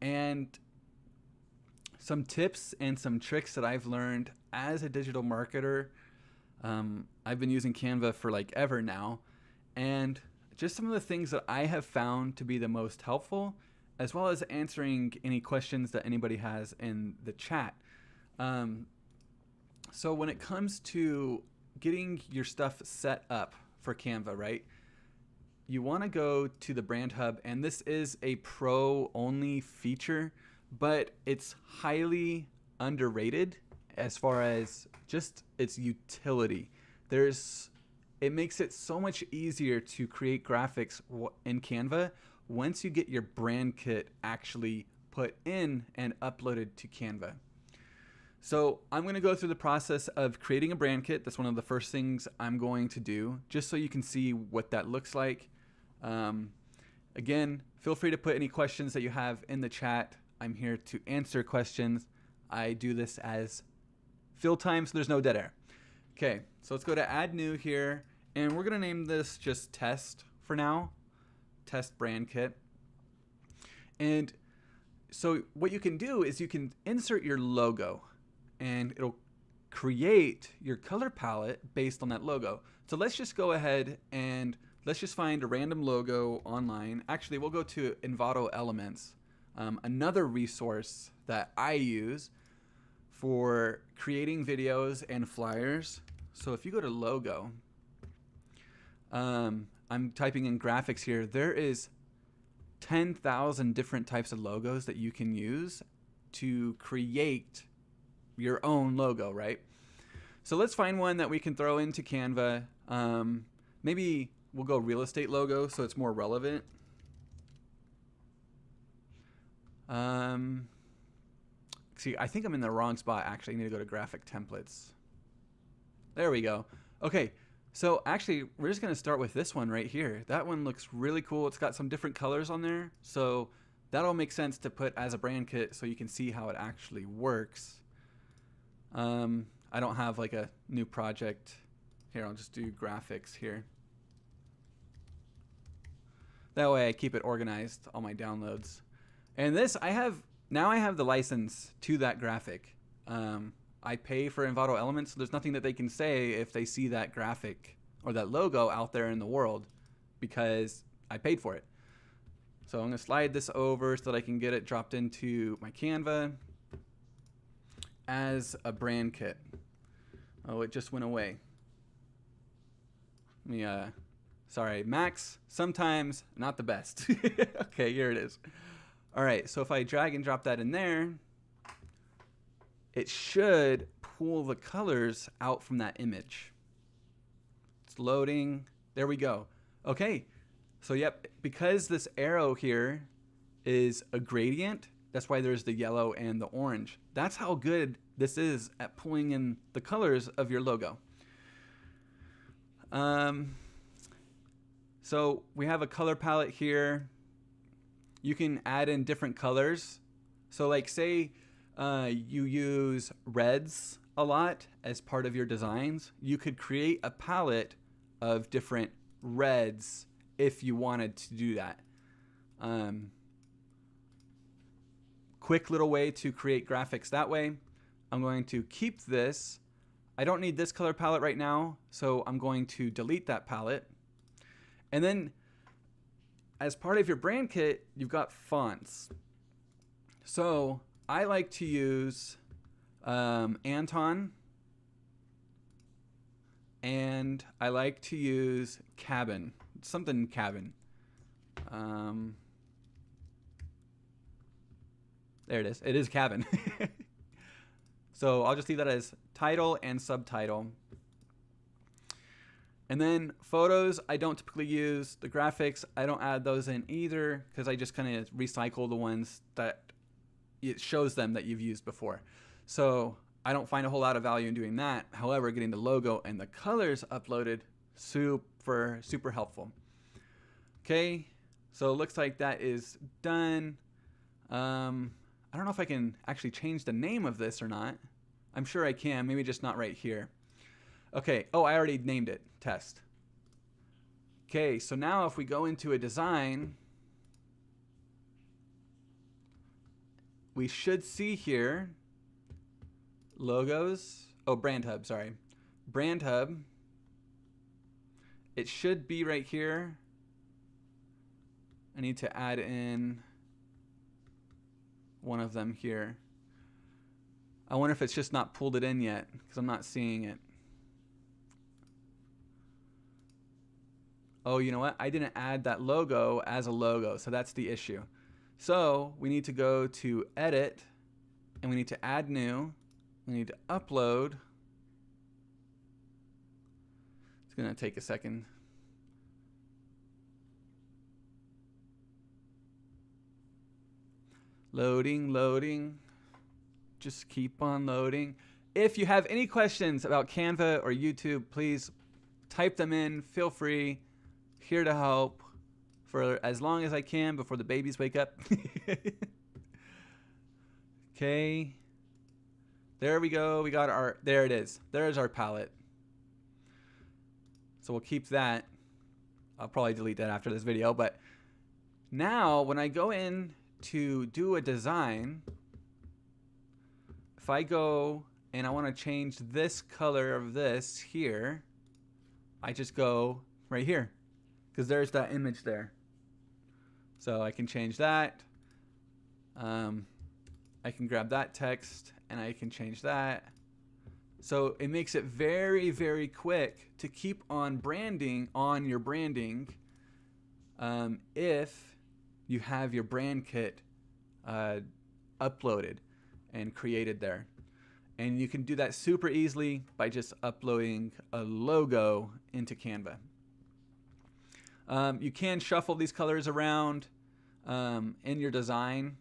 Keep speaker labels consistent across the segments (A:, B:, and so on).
A: And some tips and some tricks that I've learned as a digital marketer. I've been using Canva for like ever now, and just some of the things that I have found to be the most helpful, as well as answering any questions that anybody has in the chat. So when it comes to getting your stuff set up for Canva, right? You want to go to the brand hub, and this is a pro only feature, but it's highly underrated as far as just its utility. It makes it so much easier to create graphics in Canva once you get your brand kit actually put in and uploaded to Canva. So I'm going to go through the process of creating a brand kit. That's one of the first things I'm going to do, just so you can see what that looks like. Again, feel free to put any questions that you have in the chat. I'm here to answer questions. I do this as fill time, so there's no dead air. Okay, so let's go to add new here, and we're going to name this just test for now. Test brand kit. And so what you can do is you can insert your logo, and it'll create your color palette based on that logo. So let's just go ahead and let's just find a random logo online. Actually, we'll go to Envato Elements, another resource that I use for creating videos and flyers. So if you go to logo, I'm typing in graphics here. There is 10,000 different types of logos that you can use to create your own logo, right? So let's find one that we can throw into Canva. Maybe we'll go real estate logo so it's more relevant. See, I think I'm in the wrong spot. Actually, I need to go to graphic templates. There we go. Okay, so actually, we're just going to start with this one right here. That one looks really cool. It's got some different colors on there. So that'll make sense to put as a brand kit so you can see how it actually works. I don't have like a new project. Here, I'll just do graphics here. That way I keep it organized, all my downloads. And this, now I have the license to that graphic. I pay for Envato Elements, so there's nothing that they can say if they see that graphic or that logo out there in the world because I paid for it. So I'm going to slide this over so that I can get it dropped into my Canva as a brand kit. Oh, it just went away. Let me, sorry, Max, sometimes not the best. Okay, here it is. All right, so if I drag and drop that in there, it should pull the colors out from that image. It's loading. There we go. Okay, so yep, because this arrow here is a gradient, that's why there's the yellow and the orange. That's how good this is at pulling in the colors of your logo. So we have a color palette here. You can add in different colors. So like say you use reds a lot as part of your designs. You could create a palette of different reds if you wanted to do that. Quick little way to create graphics that way. I'm going to keep this. I don't need this color palette right now, so I'm going to delete that palette. And then as part of your brand kit, you've got fonts. So I like to use Anton, and I like to use Cabin, something Cabin. There it is. It is Cabin. So I'll just leave that as title and subtitle. And then photos, I don't typically use. The graphics, I don't add those in either because I just kind of recycle the ones that it shows them that you've used before. So I don't find a whole lot of value in doing that. However, getting the logo and the colors uploaded, super, super helpful. Okay, so it looks like that is done. I don't know if I can actually change the name of this or not. I'm sure I can, maybe just not right here. Okay, oh, I already named it, test. Okay, so now if we go into a design, we should see here logos. Oh, brand hub, sorry. Brand hub. It should be right here. I need to add in one of them here. I wonder if it's just not pulled it in yet because I'm not seeing it. Oh, you know what? I didn't add that logo as a logo, so that's the issue. So we need to go to edit and we need to add new. We need to upload. It's gonna take a second. Loading, loading. Just keep on loading. If you have any questions about Canva or YouTube, please type them in. Feel free. Here to help for as long as I can before the babies wake up. Okay. There we go. We got our, there it is. There's our palette. So we'll keep that. I'll probably delete that after this video. But now when I go in to do a design, if I go and I want to change this color of this here, I just go right here because there's that image there. So I can change that. I can grab that text and I can change that. So it makes it very, very quick to keep on branding on your branding if you have your brand kit uploaded and created there. And you can do that super easily by just uploading a logo into Canva. You can shuffle these colors around in your design.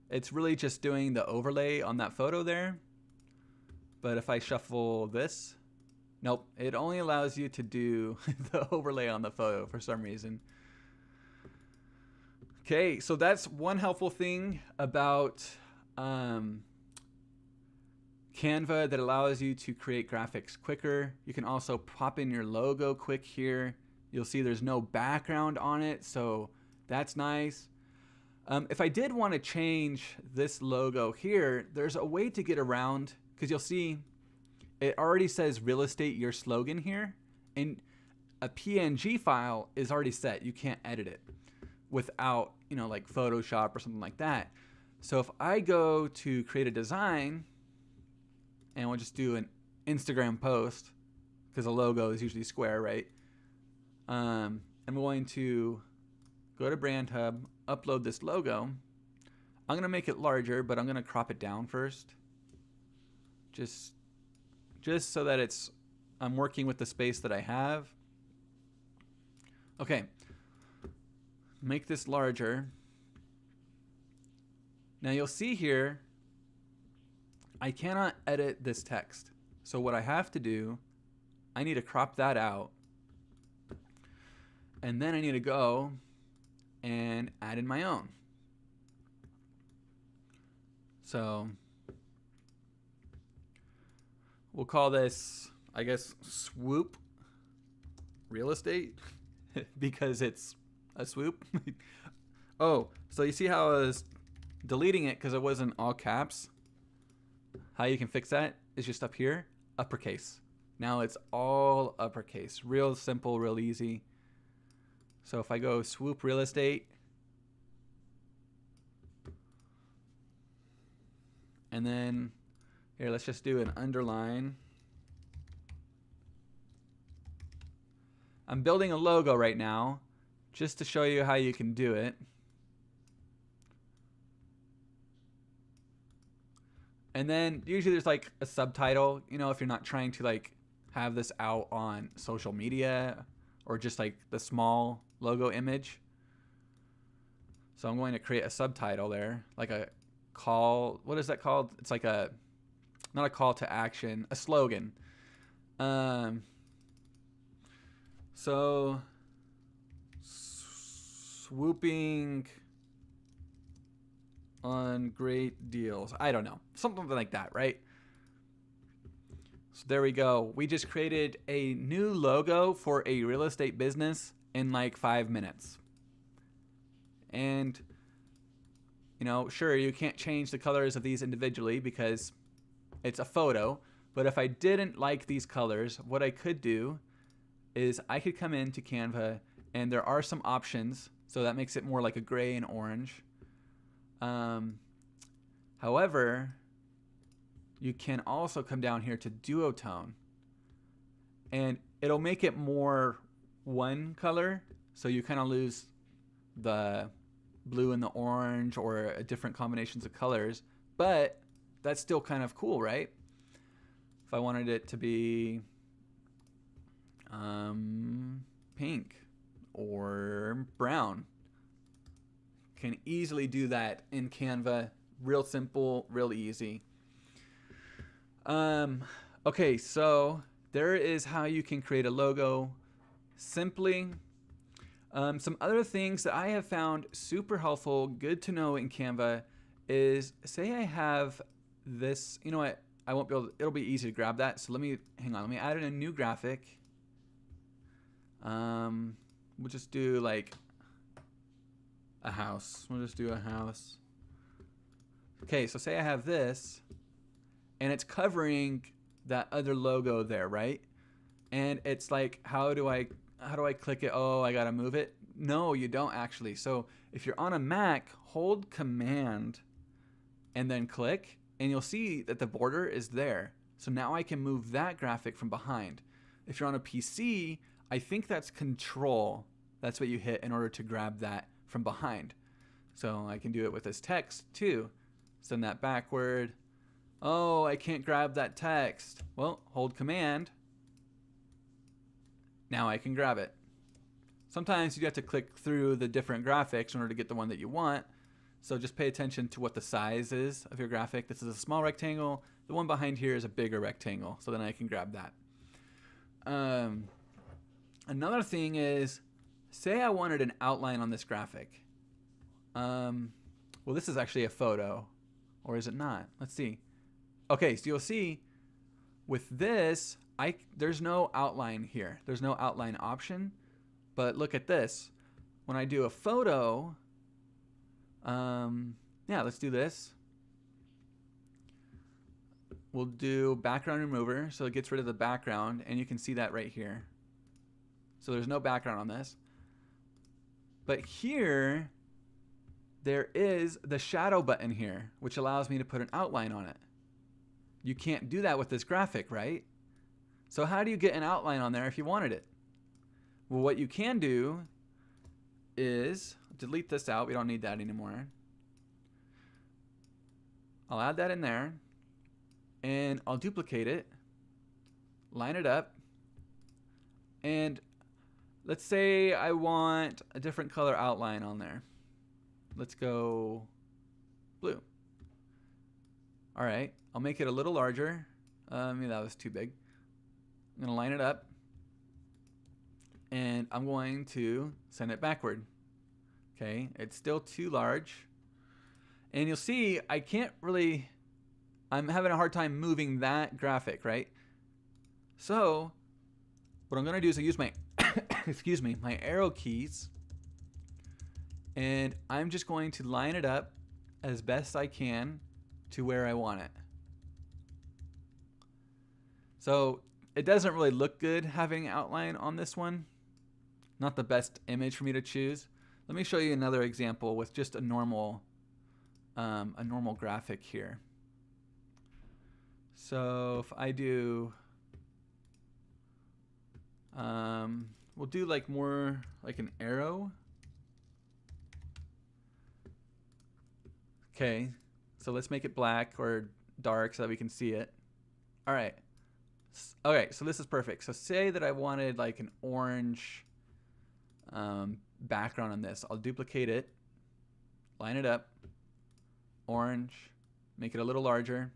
A: It's really just doing the overlay on that photo there. But if I shuffle this, nope, it only allows you to do the overlay on the photo for some reason. Okay, so that's one helpful thing about Canva that allows you to create graphics quicker. You can also pop in your logo quick here. You'll see there's no background on it, so that's nice. If I did want to change this logo here, there's a way to get around, because you'll see it already says real estate your slogan here, and a PNG file is already set. You can't edit it without, you know, like Photoshop or something like that. So if I go to create a design, and we'll just do an Instagram post, because a logo is usually square, right? I'm going to go to Brand Hub, upload this logo. I'm going to make it larger, but I'm going to crop it down first. Just so that I'm working with the space that I have. Okay. Make this larger. Now you'll see here, I cannot edit this text. So what I have to do, I need to crop that out. And then I need to go and add in my own. So we'll call this, I guess, swoop real estate because it's a swoop. Oh, so you see how I was deleting it because it wasn't all caps? How you can fix that is just up here, uppercase. Now it's all uppercase. Real simple, real easy. So if I go swoop real estate, and then here, let's just do an underline. I'm building a logo right now just to show you how you can do it. And then usually there's like a subtitle, you know, if you're not trying to like have this out on social media or just like the small logo image. So I'm going to create a subtitle there, like a call. What is that called? It's like a, not a call to action, a slogan. So swooping on great deals. I don't know. Something like that, right? So there we go. We just created a new logo for a real estate business in like 5 minutes. And You know, sure, you can't change the colors of these individually because it's a photo. But if I didn't like these colors, what I could do is I could come into Canva, and there are some options. So that makes it more like a gray and orange. However, you can also come down here to duotone, and it'll make it more one color. So you kind of lose the blue and the orange or different combinations of colors, but that's still kind of cool, right? If I wanted it to be pink or brown, can easily do that in Canva. Real simple, real easy. Okay, so there is how you can create a logo simply. Some other things that I have found super helpful, good to know in Canva is, say I have this, you know what, I won't be able to, it'll be easy to grab that. So let me add in a new graphic. We'll just do like a house. We'll just do a house. Okay, so say I have this, and it's covering that other logo there, right? And it's like, how do I click it? Oh, I gotta move it. No, you don't actually. So if you're on a Mac, hold Command and then click, and you'll see that the border is there. So now I can move that graphic from behind. If you're on a PC, I think that's Control. That's what you hit in order to grab that from behind. So I can do it with this text too. Send that backward. Oh, I can't grab that text. Well, hold Command. Now I can grab it. Sometimes you have to click through the different graphics in order to get the one that you want. So just pay attention to what the size is of your graphic. This is a small rectangle. The one behind here is a bigger rectangle. So then I can grab that. Another thing is, say I wanted an outline on this graphic. Well, this is actually a photo. Or is it not? Let's see. Okay, so you'll see with this, there's no outline here. There's no outline option. But look at this. When I do a photo, yeah, let's do this. We'll do background remover, so it gets rid of the background, and you can see that right here. So there's no background on this. But here, there is the shadow button here, which allows me to put an outline on it. You can't do that with this graphic, right? So how do you get an outline on there if you wanted it? Well, what you can do is delete this out. We don't need that anymore. I'll add that in there, and I'll duplicate it, line it up, and let's say I want a different color outline on there. Let's go blue. All right, I'll make it a little larger. Maybe that was too big. I'm gonna line it up, and I'm going to send it backward. Okay, it's still too large. And you'll see I can't really, I'm having a hard time moving that graphic, right? So what I'm gonna do is I use my, excuse me, my arrow keys, and I'm just going to line it up as best I can to where I want it. So it doesn't really look good having outline on this one. Not the best image for me to choose. Let me show you another example with just a normal graphic here. So if I do, we'll do like more like an arrow. Okay, so let's make it black or dark so that we can see it. All right. Okay, so this is perfect. So say that I wanted like an orange background on this. I'll duplicate it, line it up, orange, make it a little larger.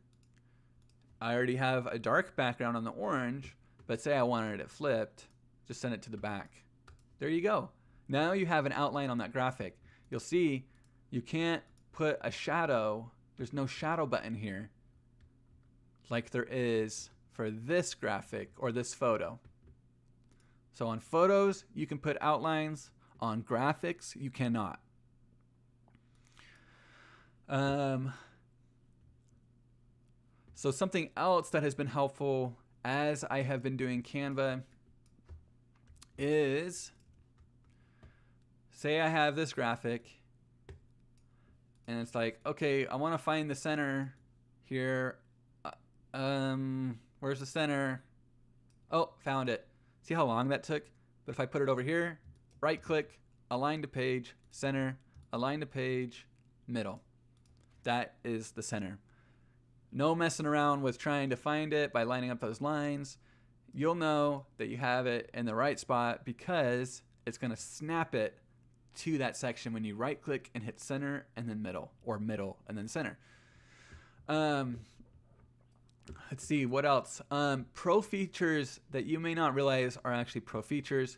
A: I already have a dark background on the orange, but say I wanted it flipped, just send it to the back. There you go. Now you have an outline on that graphic. You'll see you can't put a shadow. There's no shadow button here like there is for this graphic or this photo. So on photos, you can put outlines. On graphics, you cannot. Um, so something else that has been helpful as I have been doing Canva is, say I have this graphic and it's like, okay, I want to find the center here. Where's the center? Oh, found it. See how long that took? But if I put it over here, right click, align to page, center, align to page, middle. That is the center. No messing around with trying to find it by lining up those lines. You'll know that you have it in the right spot because it's going to snap it to that section when you right click and hit center and then middle, or middle and then center. Let's see what else. Pro features that you may not realize are actually pro features.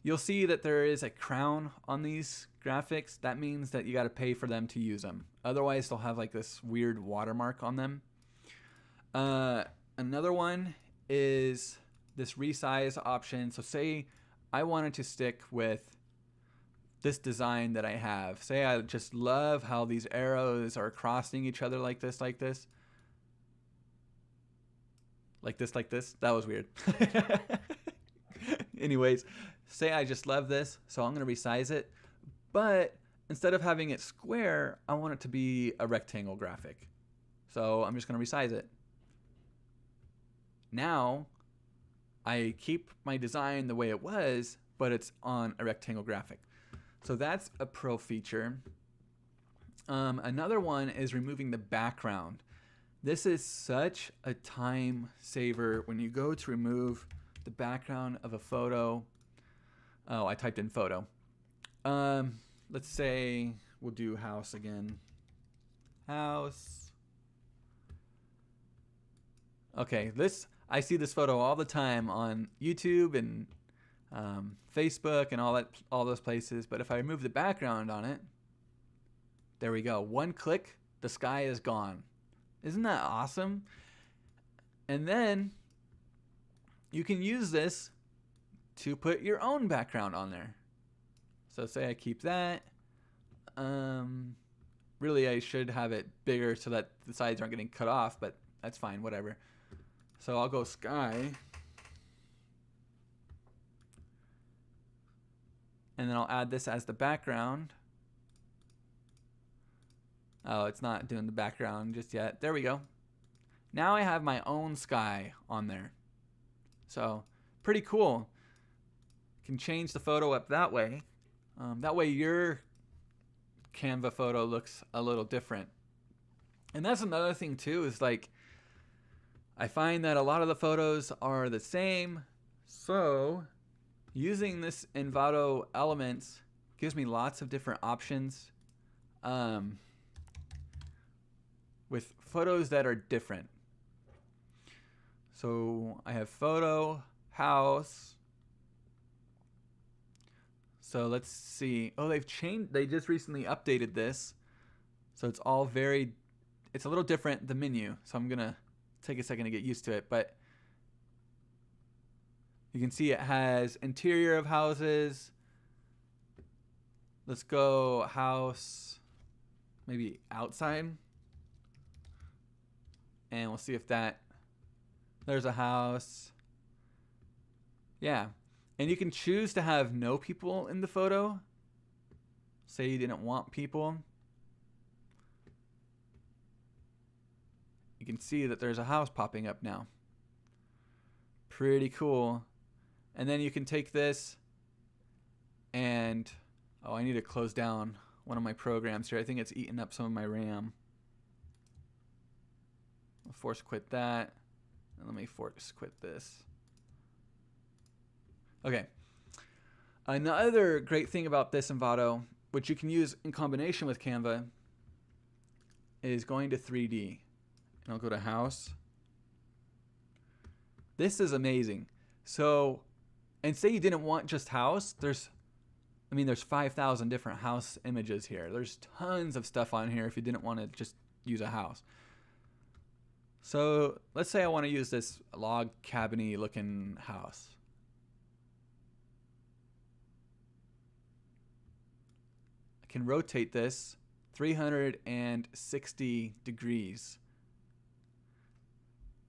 A: You'll see that there is a crown on these graphics. That means that you got to pay for them to use them. Otherwise, they'll have like this weird watermark on them. Another one is this resize option. So say I wanted to stick with this design that I have. Say I just love how these arrows are crossing each other like this, like this. Like this, like this. That was weird. Anyways, say I just love this, so I'm going to resize it. But instead of having it square, I want it to be a rectangle graphic. So I'm just going to resize it. Now, I keep my design the way it was, but it's on a rectangle graphic. So that's a pro feature. Another one is removing the background. This is such a time saver when you go to remove the background of a photo. Oh, I typed in photo. Let's say we'll do house again. House. Okay, I see this photo all the time on YouTube and Facebook and all those places. But if I remove the background on it, there we go. One click, the sky is gone. Isn't that awesome? And then you can use this to put your own background on there. So say I keep that. Really, I should have it bigger so that the sides aren't getting cut off, but that's fine, whatever. So I'll go sky. And then I'll add this as the background. Oh, it's not doing the background just yet. There we go. Now I have my own sky on there. So pretty cool. Can change the photo up that way. That way your Canva photo looks a little different. And that's another thing too, is like, I find that a lot of the photos are the same. So using this Envato Elements gives me lots of different options. With photos that are different. So I have photo, house. So let's see. Oh, they just recently updated this. So it's all it's a little different, the menu. So I'm gonna take a second to get used to it. But you can see it has interior of houses. Let's go house, maybe outside. And we'll see if there's a house. Yeah. And you can choose to have no people in the photo. Say you didn't want people. You can see that there's a house popping up now. Pretty cool. And then you can take this and, oh, I need to close down one of my programs here. I think it's eating up some of my RAM. I'll force quit that. And let me force quit this. Okay. Another great thing about this Envato, which you can use in combination with Canva, is going to 3D. And I'll go to house. This is amazing. So, and say you didn't want just house, there's 5,000 different house images here. There's tons of stuff on here if you didn't want to just use a house. So let's say I want to use this log cabin-y looking house. I can rotate this 360 degrees.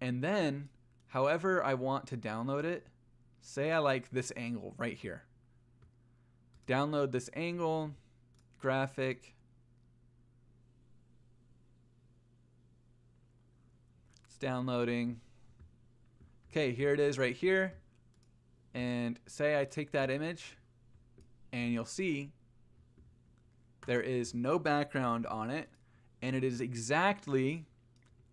A: And then, however I want to download it, say I like this angle right here. Download this angle, graphic. It's downloading. Okay, here it is right here. And say I take that image, and you'll see there is no background on it, and it is exactly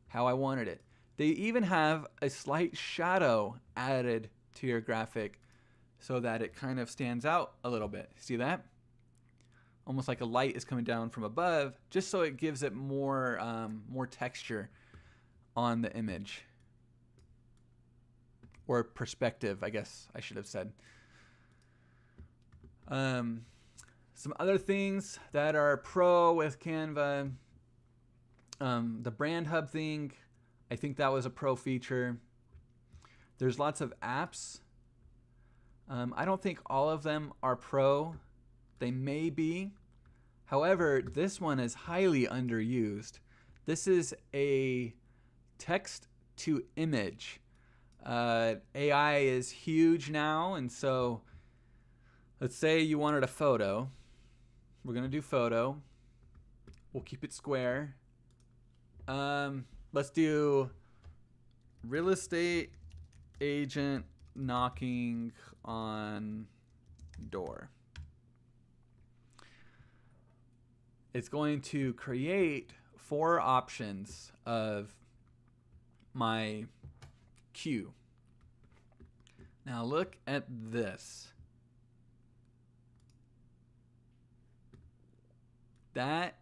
A: how I wanted it. They even have a slight shadow added to your graphic so that it kind of stands out a little bit. See that? Almost like a light is coming down from above, just so it gives it more texture on the image. Or perspective, I guess I should have said. Some other things that are pro with Canva. The brand hub thing, I think that was a pro feature. There's lots of apps. I don't think all of them are pro. They may be. However, this one is highly underused. This is a text to image. AI is huge now, and so let's say you wanted a photo. We're going to do photo. We'll keep it square. Let's do real estate agent knocking on door. It's going to create 4 options of my queue. Now look at this. That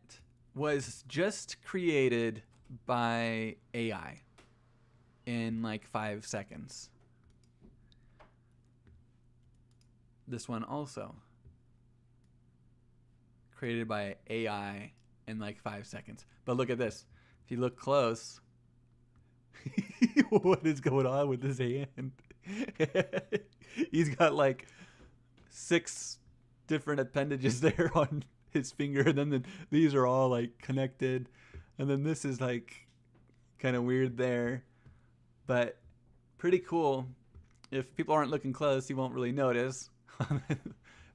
A: was just created by AI in like 5 seconds. This one also created by AI in like 5 seconds. But look at this. If you look close, what is going on with his hand? He's got like 6 different appendages there on his finger, and then these are all like connected, and then this is like kind of weird there, but pretty cool. If people aren't looking close, you won't really notice.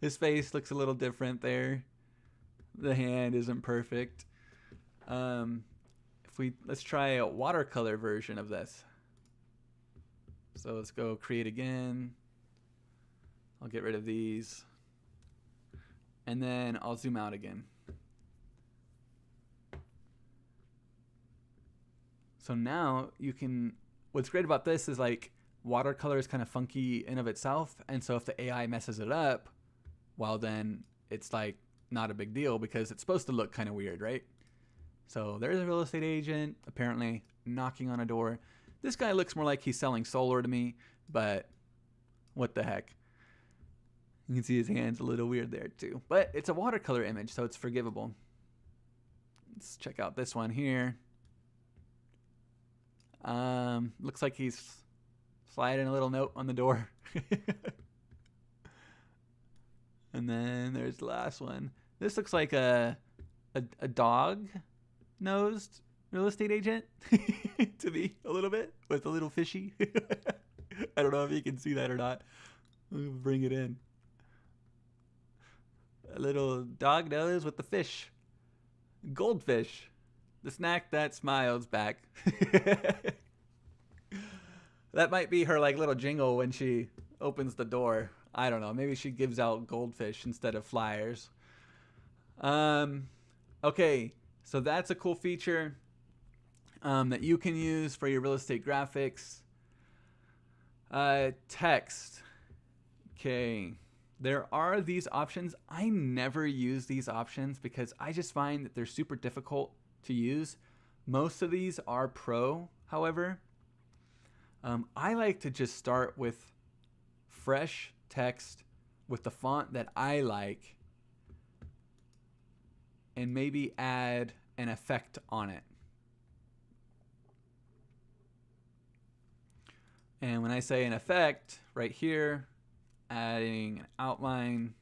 A: His face looks a little different there. The hand isn't perfect. Let's try a watercolor version of this. So let's go create again. I'll get rid of these. And then I'll zoom out again. So now you can, what's great about this is like watercolor is kind of funky in of itself. And so if the AI messes it up, well then it's like not a big deal because it's supposed to look kind of weird, right? So there's a real estate agent apparently knocking on a door. This guy looks more like he's selling solar to me, but what the heck? You can see his hand's a little weird there too. But it's a watercolor image, so it's forgivable. Let's check out this one here. Looks like he's sliding a little note on the door. And then there's the last one. This looks like a dog-nosed real estate agent to me a little bit, with a little fishy. I don't know if you can see that or not. We'll bring it in. A little dog nose with the fish. Goldfish. The snack that smiles back. That might be her like little jingle when she opens the door. I don't know. Maybe she gives out goldfish instead of flyers. Okay, so that's a cool feature that you can use for your real estate graphics. Text. Okay. There are these options. I never use these options because I just find that they're super difficult to use. Most of these are pro, however. I like to just start with fresh text with the font that I like and maybe add an effect on it. And when I say an effect, right here, adding an outline,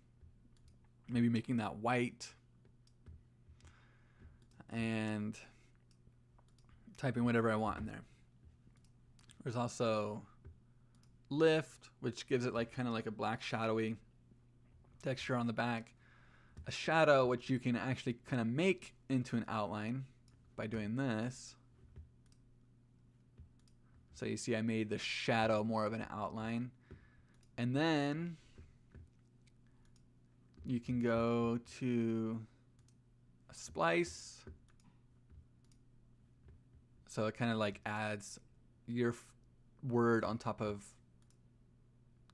A: maybe making that white. and type in whatever I want in there. There's also lift, which gives it like kind of like a black shadowy texture on the back. A shadow, which you can actually kind of make into an outline by doing this. So you see I made the shadow more of an outline. And then you can go to a splice. So it kind of like adds your word on top of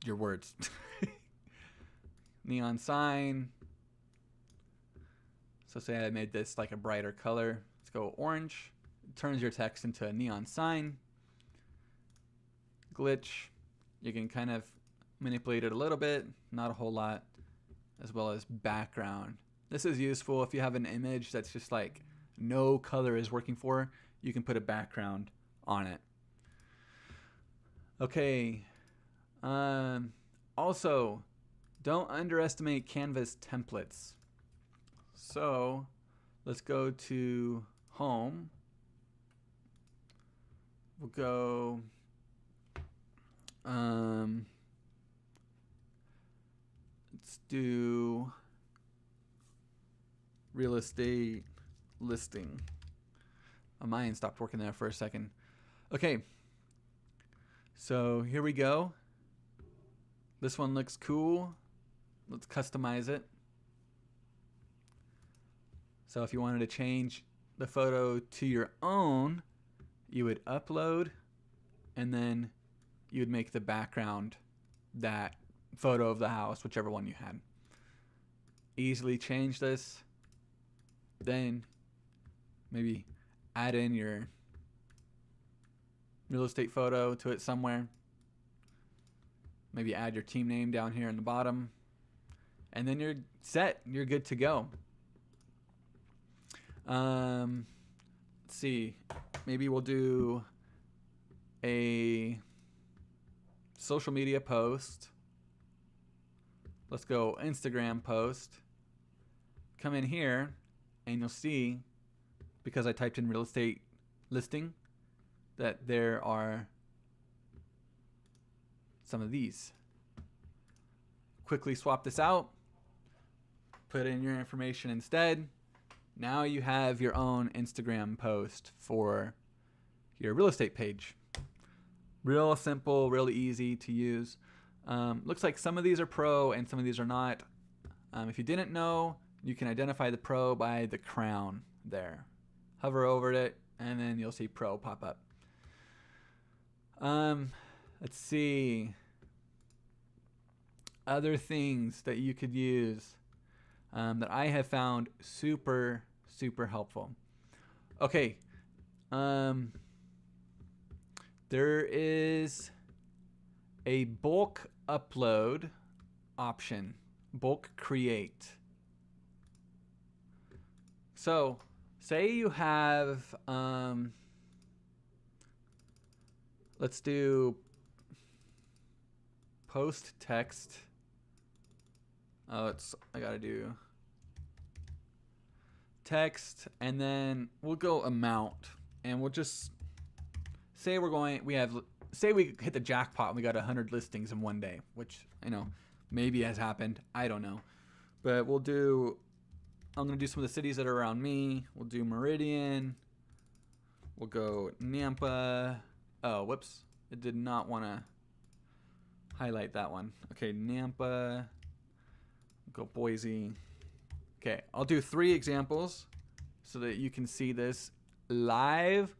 A: your words. Neon sign. So say I made this like a brighter color. Let's go orange. It turns your text into a neon sign. Glitch. You can kind of manipulate it a little bit, not a whole lot, as well as background. This is useful if you have an image that's just like no color is working for. You can put a background on it. Okay. Also, don't underestimate Canva's templates. So let's go to home. We'll go let's do real estate listing. Mine stopped working there for a second. Okay. So here we go. This one looks cool. Let's customize it. So if you wanted to change the photo to your own, you would upload and then you would make the background that photo of the house, whichever one you had. Easily change this. Then maybe add in your real estate photo to it somewhere. Maybe add your team name down here in the bottom. And then you're set. You're good to go. Let's see. Maybe we'll do a social media post. Let's go Instagram post. Come in here and you'll see, because I typed in real estate listing, that there are some of these. Quickly swap this out. Put in your information instead. Now you have your own Instagram post for your real estate page. Real simple, really easy to use. Looks like some of these are pro and some of these are not. If you didn't know, you can identify the pro by the crown there. Hover over it and then you'll see pro pop up. Let's see. Other things that you could use that I have found super, super helpful. Okay. There is a bulk upload option, bulk create. So say you have, let's do post text. I gotta do text, and then we'll go amount, and we'll just say say we hit the jackpot and we got 100 listings in one day, which maybe has happened. I don't know, but I'm gonna do some of the cities that are around me. We'll do Meridian. We'll go Nampa. Oh, whoops! It did not want to highlight that one. Okay, Nampa. Go Boise. Okay, I'll do 3 examples so that you can see this live.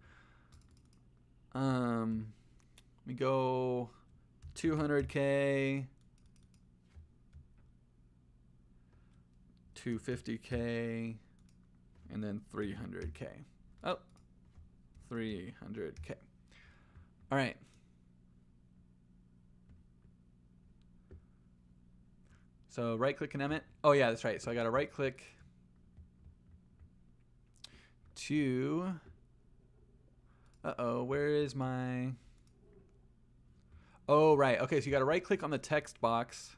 A: We go 200K, 250K, and then 300K. Oh, 300K. All right. So right click and emit. Oh yeah, that's right. So I got to right click to, where is my, oh right. Okay, so you got to right click on the text box,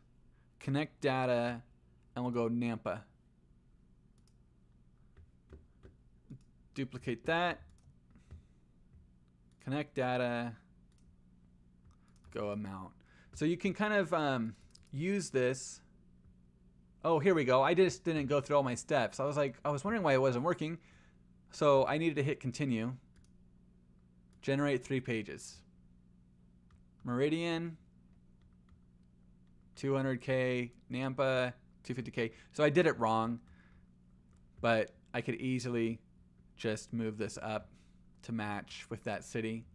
A: connect data, and we'll go Nampa. duplicate that, connect data, go amount. So you can kind of use this. Oh, here we go. I just didn't go through all my steps. I was wondering why it wasn't working. So I needed to hit continue. Generate 3 pages. Meridian, 200K, Nampa, 250K. So I did it wrong, but I could easily just move this up to match with that city.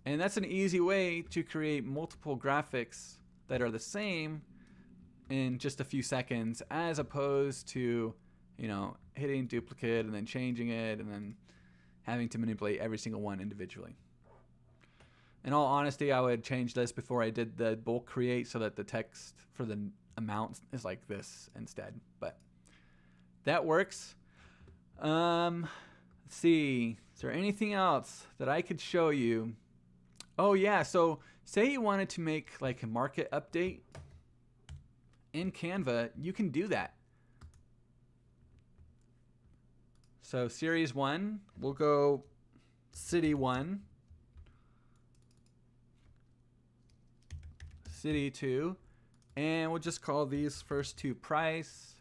A: And that's an easy way to create multiple graphics that are the same in just a few seconds, as opposed to, you know, hitting duplicate and then changing it and then having to manipulate every single one individually. In all honesty, I would change this before I did the bulk create so that the text for the amount is like this instead. But that works. Let's see. Is there anything else that I could show you? Oh yeah, so say you wanted to make like a market update in Canva, you can do that. So series 1, we'll go city 1, city 2, and we'll just call these first 2 price,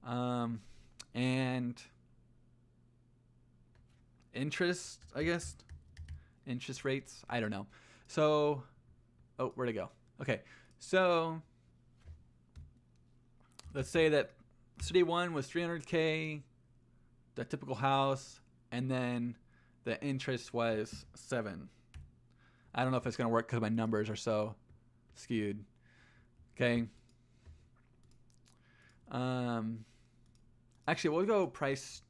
A: and interest, I guess. Interest rates, I don't know. So, oh, where'd it go? Okay, so let's say that city 1 was 300K, the typical house, and then the interest was 7. I don't know if it's gonna work because my numbers are so skewed. Okay. Actually, we'll go price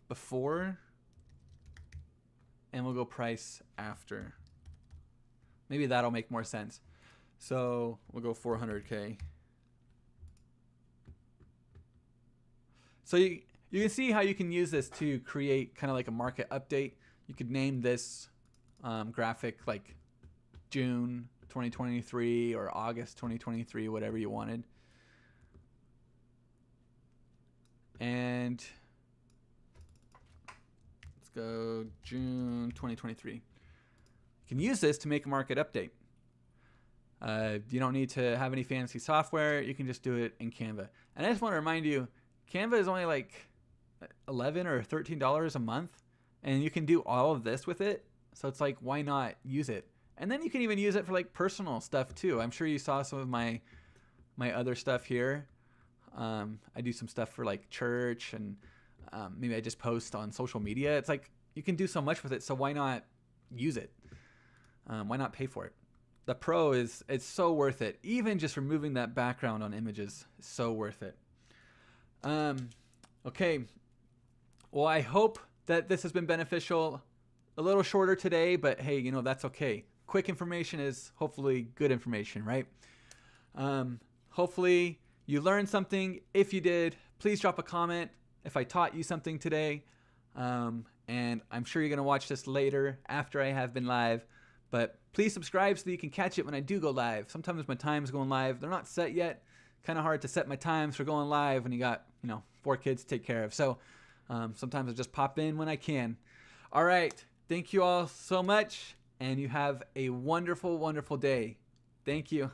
A: before, and we'll go price after. Maybe that'll make more sense. So we'll go 400K. So you can see how you can use this to create kind of like a market update. You could name this graphic like June 2023 or August 2023, whatever you wanted. And let's go June 2023. You can use this to make a market update. You don't need to have any fancy software. You can just do it in Canva. And I just want to remind you, Canva is only like $11 or $13 a month, and you can do all of this with it. So it's like, why not use it? And then you can even use it for like personal stuff too. I'm sure you saw some of my other stuff here. I do some stuff for like church, and maybe I just post on social media. It's like you can do so much with it, so why not use it? Why not pay for it? The Pro it's so worth it. Even just removing that background on images is so worth it. Okay. Well, I hope that this has been beneficial. A little shorter today, but hey, you know, that's okay. Quick information is hopefully good information, right? Hopefully you learned something. If you did, please drop a comment if I taught you something today. And I'm sure you're going to watch this later after I have been live. But please subscribe so that you can catch it when I do go live. Sometimes my time's going live. They're not set yet. Kind of hard to set my times for going live when you got, 4 kids to take care of. So sometimes I just pop in when I can. All right. Thank you all so much. And you have a wonderful, wonderful day. Thank you.